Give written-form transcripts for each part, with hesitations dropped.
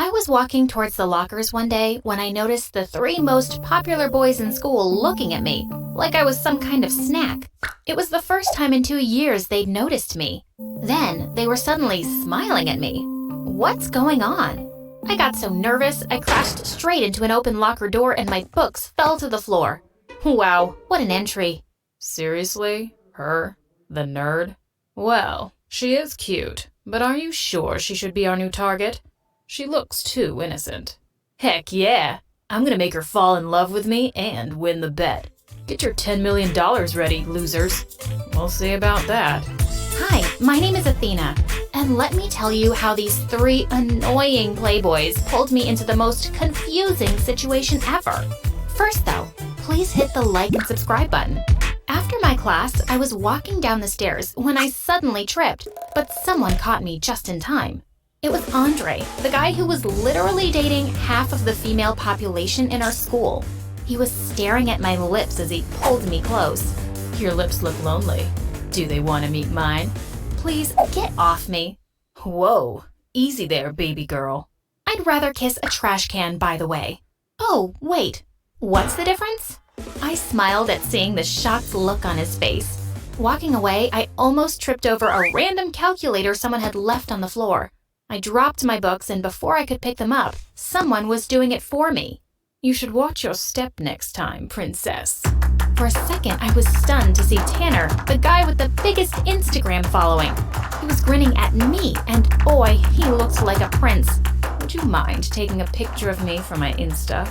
I was walking towards the lockers one day when I noticed the three most popular boys in school looking at me, like I was some kind of snack. It was the first time in 2 years they'd noticed me. Then, they were suddenly smiling at me. What's going on? I got so nervous, I crashed straight into an open locker door and my books fell to the floor. Wow, what an entry. Seriously? Her? The nerd? Well, she is cute, but are you sure she should be our new target? She looks too innocent. Heck yeah! I'm gonna make her fall in love with me and win the bet. Get your $10 million ready, losers. We'll see about that. Hi, my name is Athena, and let me tell you how these three annoying playboys pulled me into the most confusing situation ever. First though, please hit the like and subscribe button. After my class, I was walking down the stairs when I suddenly tripped, but someone caught me just in time. It was Andre, the guy who was literally dating half of the female population in our school. He was staring at my lips as he pulled me close. Your lips look lonely. Do they want to meet mine? Please, get off me. Whoa, easy there, baby girl. I'd rather kiss a trash can, by the way. Oh, wait, what's the difference? I smiled at seeing the shocked look on his face. Walking away, I almost tripped over a random calculator someone had left on the floor. I dropped my books, and before I could pick them up, someone was doing it for me. You should watch your step next time, princess. For a second, I was stunned to see Tanner, the guy with the biggest Instagram following. He was grinning at me, and boy, he looked like a prince. Would you mind taking a picture of me for my Insta?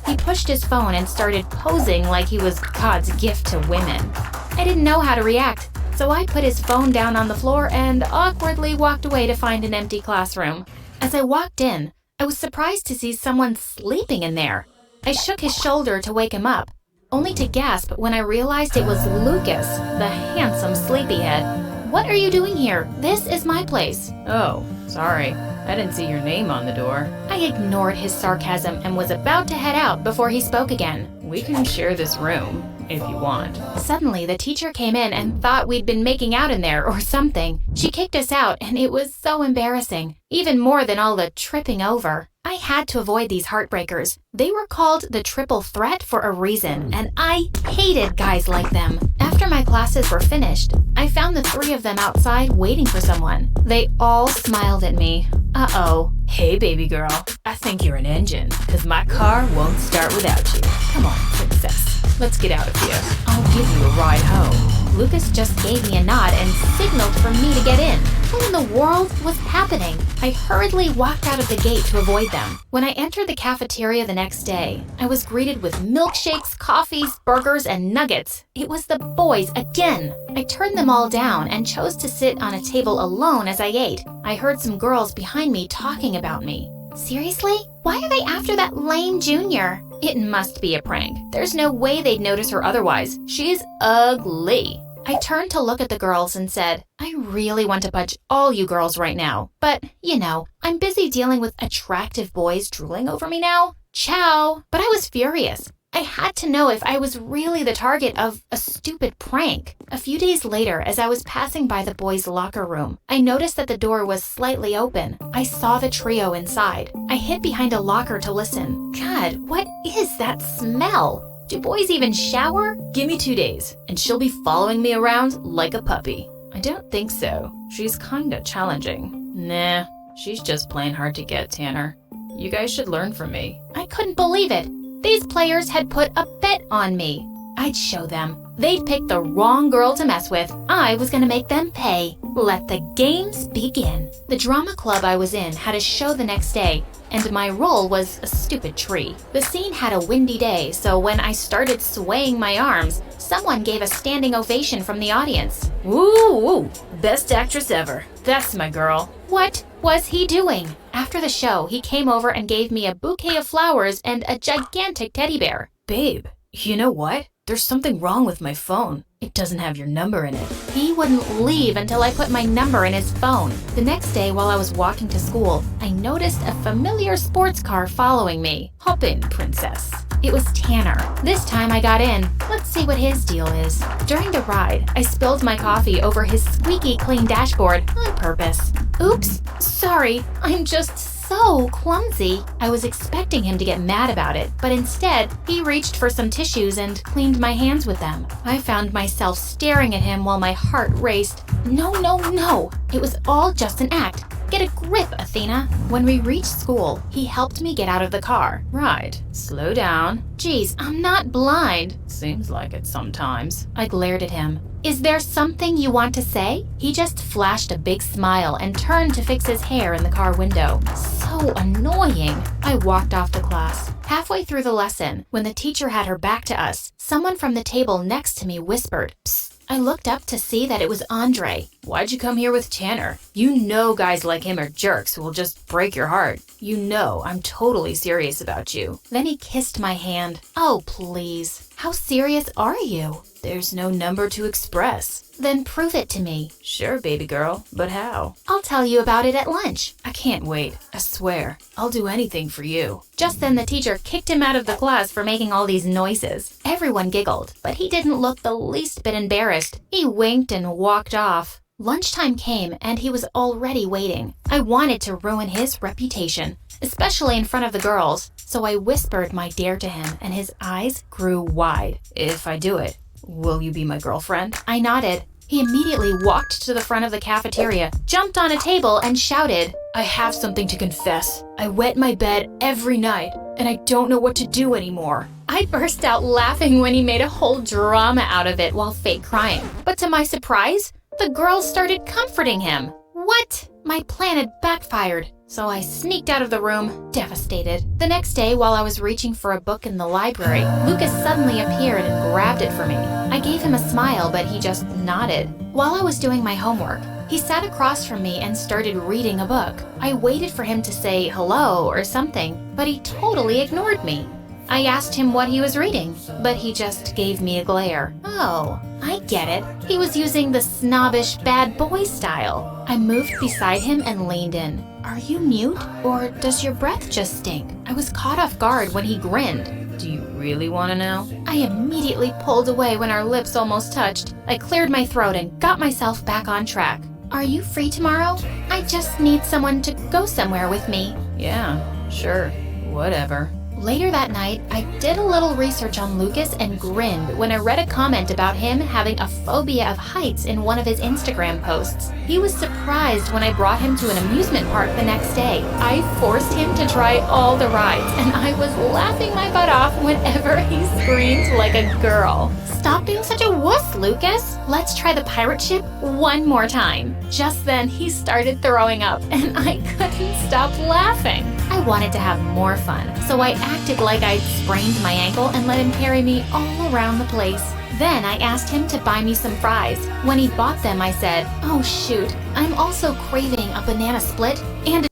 He pushed his phone and started posing like he was God's gift to women. I didn't know how to react, so I put his phone down on the floor and awkwardly walked away to find an empty classroom. As I walked in, I was surprised to see someone sleeping in there. I shook his shoulder to wake him up, only to gasp when I realized it was Lucas, the handsome sleepyhead. What are you doing here? This is my place. Oh, sorry. I didn't see your name on the door. I ignored his sarcasm and was about to head out before he spoke again. We can share this room, if you want. Suddenly, the teacher came in and thought we'd been making out in there or something. She kicked us out, and it was so embarrassing, even more than all the tripping over. I had to avoid these heartbreakers. They were called the triple threat for a reason, and I hated guys like them. After my classes were finished, I found the three of them outside waiting for someone. They all smiled at me. Uh-oh. Hey, baby girl. I think you're an engine, because my car won't start without you. Come on, princess. Let's get out of here. I'll give you a ride home. Lucas just gave me a nod and signaled for me to get in. What in the world was happening? I hurriedly walked out of the gate to avoid them. When I entered the cafeteria the next day, I was greeted with milkshakes, coffees, burgers, and nuggets. It was the boys again. I turned them all down and chose to sit on a table alone as I ate. I heard some girls behind me talking about me. Seriously? Why are they after that lame junior? It must be a prank. There's no way they'd notice her otherwise. She's ugly. I turned to look at the girls and said, I really want to punch all you girls right now. But, you know, I'm busy dealing with attractive boys drooling over me now. Ciao. But I was furious. I had to know if I was really the target of a stupid prank. A few days later, as I was passing by the boys' locker room, I noticed that the door was slightly open. I saw the trio inside. I hid behind a locker to listen. God, what is that smell? Do boys even shower? Give me 2 days, and she'll be following me around like a puppy. I don't think so. She's kinda challenging. Nah, she's just plain hard to get, Tanner. You guys should learn from me. I couldn't believe it. These players had put a bet on me. I'd show them. They'd picked the wrong girl to mess with. I was gonna make them pay. Let the games begin. The drama club I was in had a show the next day, and my role was a stupid tree. The scene had a windy day, so when I started swaying my arms, someone gave a standing ovation from the audience. Woo, woo, best actress ever. That's my girl. What was he doing? After the show, he came over and gave me a bouquet of flowers and a gigantic teddy bear. Babe, you know what? There's something wrong with my phone. It doesn't have your number in it. He wouldn't leave until I put my number in his phone. The next day, while I was walking to school, I noticed a familiar sports car following me. Hop in, princess. It was Tanner. This time I got in. Let's see what his deal is. During the ride, I spilled my coffee over his squeaky clean dashboard on purpose. Oops, sorry. I'm just so so clumsy. I was expecting him to get mad about it, but instead, he reached for some tissues and cleaned my hands with them. I found myself staring at him while my heart raced. No, no, no. It was all just an act. Get a grip, Athena. When we reached school, he helped me get out of the car. Right. Slow down. Geez, I'm not blind. Seems like it sometimes. I glared at him. Is there something you want to say? He just flashed a big smile and turned to fix his hair in the car window. So annoying. I walked off to class. Halfway through the lesson, when the teacher had her back to us, someone from the table next to me whispered, "Psst." I looked up to see that it was Andre. Why'd you come here with Tanner? You know guys like him are jerks who will just break your heart. You know I'm totally serious about you. Then he kissed my hand. Oh, please. How serious are you? There's no number to express. Then prove it to me. Sure, baby girl, but how? I'll tell you about it at lunch. I can't wait. I swear. I'll do anything for you. Just then the teacher kicked him out of the class for making all these noises. Everyone giggled, but he didn't look the least bit embarrassed. He winked and walked off. Lunchtime came and he was already waiting. I wanted to ruin his reputation, especially in front of the girls, so I whispered my dare to him and his eyes grew wide. If I do it, will you be my girlfriend? I nodded. He immediately walked to the front of the cafeteria, jumped on a table, and shouted, I have something to confess. I wet my bed every night, and I don't know what to do anymore. I burst out laughing when he made a whole drama out of it while fake crying. But to my surprise, the girls started comforting him. What? My plan had backfired, so I sneaked out of the room, devastated. The next day, while I was reaching for a book in the library, Lucas suddenly appeared and grabbed it for me. I gave him a smile, but he just nodded. While I was doing my homework, he sat across from me and started reading a book. I waited for him to say hello or something, but he totally ignored me. I asked him what he was reading, but he just gave me a glare. Oh, I get it. He was using the snobbish bad boy style. I moved beside him and leaned in. Are you mute, or does your breath just stink? I was caught off guard when he grinned. Do you really want to know? I immediately pulled away when our lips almost touched. I cleared my throat and got myself back on track. Are you free tomorrow? I just need someone to go somewhere with me. Yeah, sure, whatever. Later that night, I did a little research on Lucas and grinned when I read a comment about him having a phobia of heights in one of his Instagram posts. He was surprised when I brought him to an amusement park the next day. I forced him to try all the rides, and I was laughing my butt off whenever he screamed like a girl. Stop being such a wuss, Lucas. Let's try the pirate ship one more time. Just then, he started throwing up, and I couldn't stop laughing. I wanted to have more fun, so I acted like I'd sprained my ankle and let him carry me all around the place. Then I asked him to buy me some fries. When he bought them, I said, oh shoot, I'm also craving a banana split and a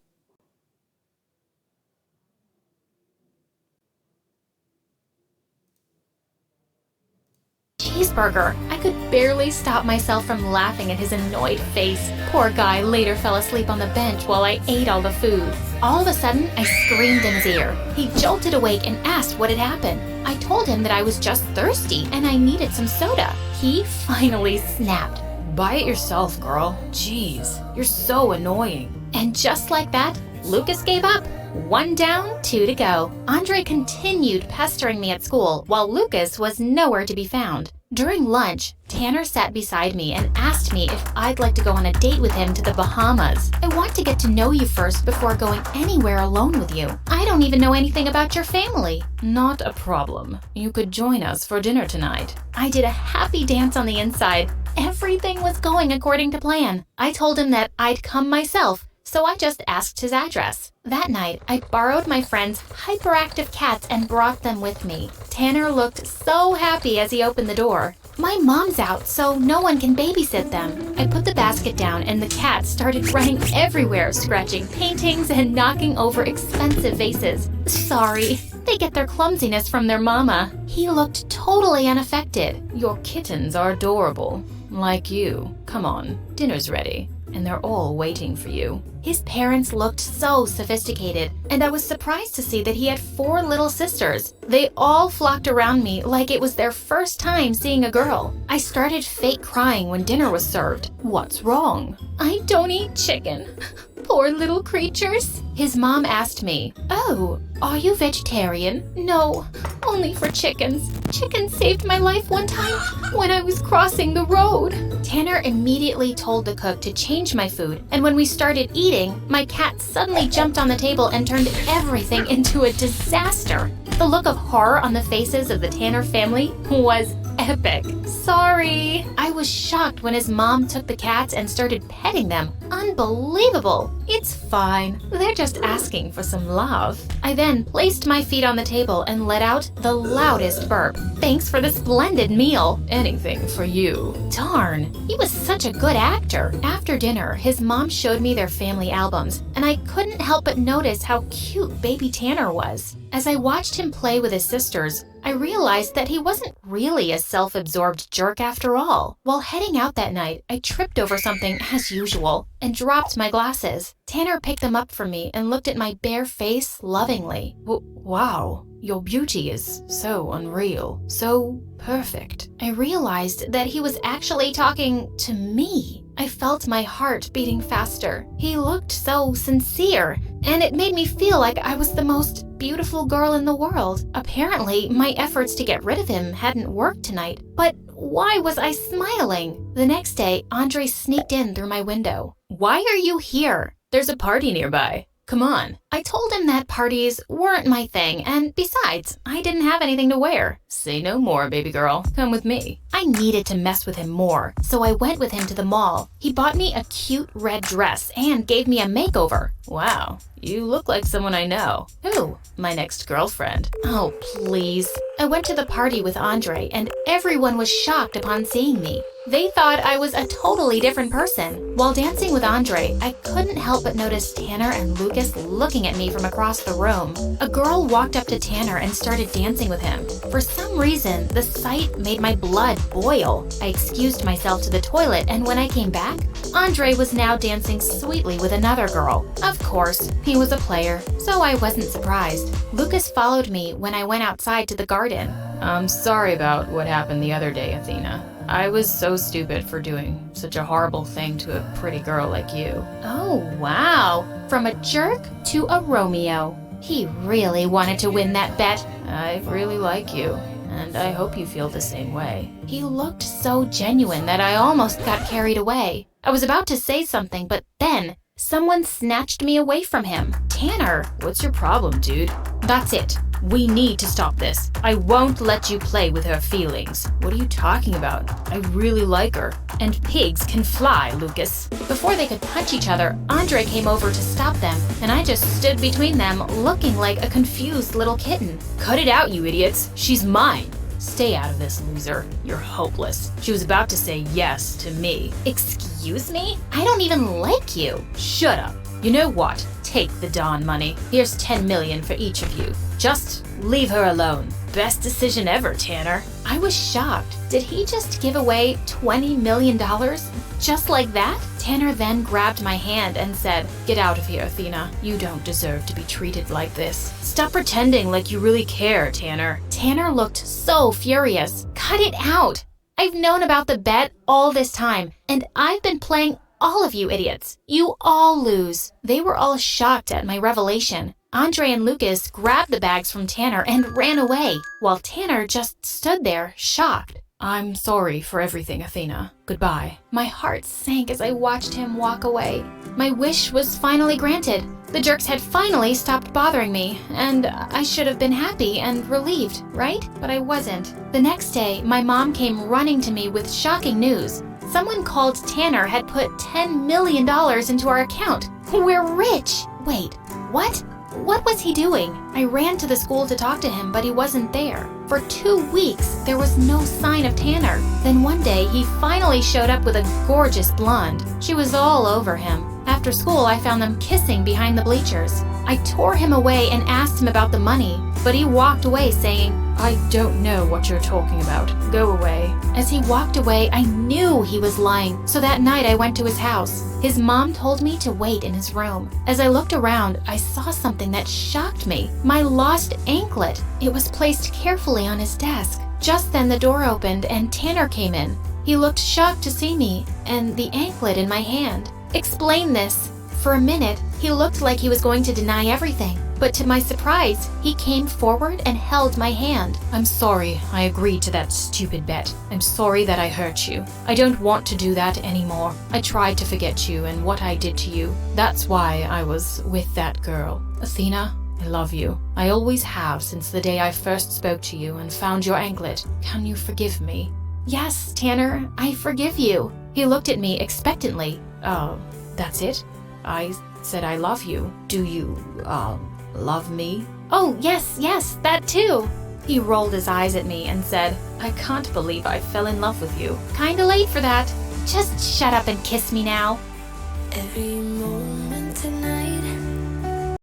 cheeseburger. I could barely stop myself from laughing at his annoyed face. Poor guy later fell asleep on the bench while I ate all the food. All of a sudden, I screamed in his ear. He jolted awake and asked what had happened. I told him that I was just thirsty and I needed some soda. He finally snapped. Buy it yourself, girl. Jeez, you're so annoying. And just like that, Lucas gave up. 1 down, 2 to go. Andre continued pestering me at school while Lucas was nowhere to be found. During lunch, Tanner sat beside me and asked me if I'd like to go on a date with him to the Bahamas. I want to get to know you first before going anywhere alone with you. I don't even know anything about your family. Not a problem. You could join us for dinner tonight. I did a happy dance on the inside. Everything was going according to plan. I told him that I'd come myself, so I just asked his address. That night, I borrowed my friend's hyperactive cats and brought them with me. Tanner looked so happy as he opened the door. My mom's out, so no one can babysit them. I put the basket down and the cats started running everywhere, scratching paintings and knocking over expensive vases. Sorry, they get their clumsiness from their mama. He looked totally unaffected. Your kittens are adorable. Like you. Come on, dinner's ready. And they're all waiting for you. His parents looked so sophisticated, and I was surprised to see that he had 4 little sisters. They all flocked around me like it was their first time seeing a girl. I started fake crying when dinner was served. What's wrong? I don't eat chicken. poor little creatures. His mom asked me, "Oh, are you vegetarian?" "No, only for chickens. Chickens saved my life one time when I was crossing the road." Tanner immediately told the cook to change my food, and when we started eating, my cat suddenly jumped on the table and turned everything into a disaster. The look of horror on the faces of the Tanner family was epic. Sorry. I was shocked when his mom took the cats and started petting them. Unbelievable. It's fine. They're just asking for some love. I then placed my feet on the table and let out the loudest burp. Thanks for the splendid meal. Anything for you. Darn, he was such a good actor. After dinner, his mom showed me their family albums, and I couldn't help but notice how cute baby Tanner was. As I watched him play with his sisters, I realized that he wasn't really a self-absorbed jerk after all. While heading out that night, I tripped over something as usual and dropped my glasses. Tanner picked them up for me and looked at my bare face lovingly. Wow, your beauty is so unreal, so perfect. I realized that he was actually talking to me. I felt my heart beating faster. He looked so sincere, and it made me feel like I was the most beautiful girl in the world. Apparently, my efforts to get rid of him hadn't worked tonight, but why was I smiling? The next day, Andre sneaked in through my window. "Why are you here?" There's a party nearby. Come on. I told him that parties weren't my thing, and besides, I didn't have anything to wear. Say no more, baby girl. Come with me. I needed to mess with him more, so I went with him to the mall. He bought me a cute red dress and gave me a makeover. Wow, you look like someone I know. Who? My next girlfriend. Oh, please. I went to the party with Andre, and everyone was shocked upon seeing me. They thought I was a totally different person. While dancing with Andre, I couldn't help but notice Tanner and Lucas looking at me from across the room. A girl walked up to Tanner and started dancing with him. For some reason, the sight made my blood boil. I excused myself to the toilet, and when I came back, Andre was now dancing sweetly with another girl. Of course, he was a player, so I wasn't surprised. Lucas followed me when I went outside to the garden. I'm sorry about what happened the other day, Athena. I was so stupid for doing such a horrible thing to a pretty girl like you. Oh, wow. From a jerk to a Romeo. He really wanted to win that bet. I really like you, and I hope you feel the same way. He looked so genuine that I almost got carried away. I was about to say something, but then someone snatched me away from him. Tanner. What's your problem, dude? That's it. We need to stop this. I won't let you play with her feelings. What are you talking about? I really like her. And pigs can fly, Lucas. Before they could punch each other, Andre came over to stop them, and I just stood between them, looking like a confused little kitten. Cut it out, you idiots. She's mine. Stay out of this, loser. You're hopeless. She was about to say yes to me. Excuse me? I don't even like you. Shut up. You know what? Take the Dawn money. Here's 10 million for each of you. Just leave her alone. Best decision ever, Tanner. I was shocked. Did he just give away $20 million? Just like that? Tanner then grabbed my hand and said, "Get out of here, Athena. You don't deserve to be treated like this. Stop pretending like you really care, Tanner." Tanner looked so furious. Cut it out. I've known about the bet all this time, and I've been playing all of you idiots. You all lose. They were all shocked at my revelation. Andre and Lucas grabbed the bags from Tanner and ran away, while Tanner just stood there, shocked. I'm sorry for everything, Athena. Goodbye. My heart sank as I watched him walk away. My wish was finally granted. The jerks had finally stopped bothering me, and I should have been happy and relieved, right? But I wasn't. The next day, my mom came running to me with shocking news. Someone called Tanner had put $10 million into our account. We're rich! Wait, what? What was he doing? I ran to the school to talk to him, but he wasn't there. For 2 weeks, there was no sign of Tanner. Then one day, he finally showed up with a gorgeous blonde. She was all over him. After school, I found them kissing behind the bleachers. I tore him away and asked him about the money, but he walked away saying, "I don't know what you're talking about. Go away." As he walked away, I knew he was lying, so that night I went to his house. His mom told me to wait in his room. As I looked around, I saw something that shocked me. My lost anklet. It was placed carefully on his desk. Just then the door opened and Tanner came in. He looked shocked to see me and the anklet in my hand. "Explain this," For a minute, he looked like he was going to deny everything. But to my surprise, he came forward and held my hand. I'm sorry I agreed to that stupid bet. I'm sorry that I hurt you. I don't want to do that anymore. I tried to forget you and what I did to you. That's why I was with that girl. Athena, I love you. I always have since the day I first spoke to you and found your anklet. Can you forgive me? Yes, Tanner, I forgive you. He looked at me expectantly. Oh, that's it? I said I love you. Do you, love me? Oh, yes, that too. He rolled his eyes at me and said, I can't believe I fell in love with you. Kinda late for that. Just shut up and kiss me now. Every moment tonight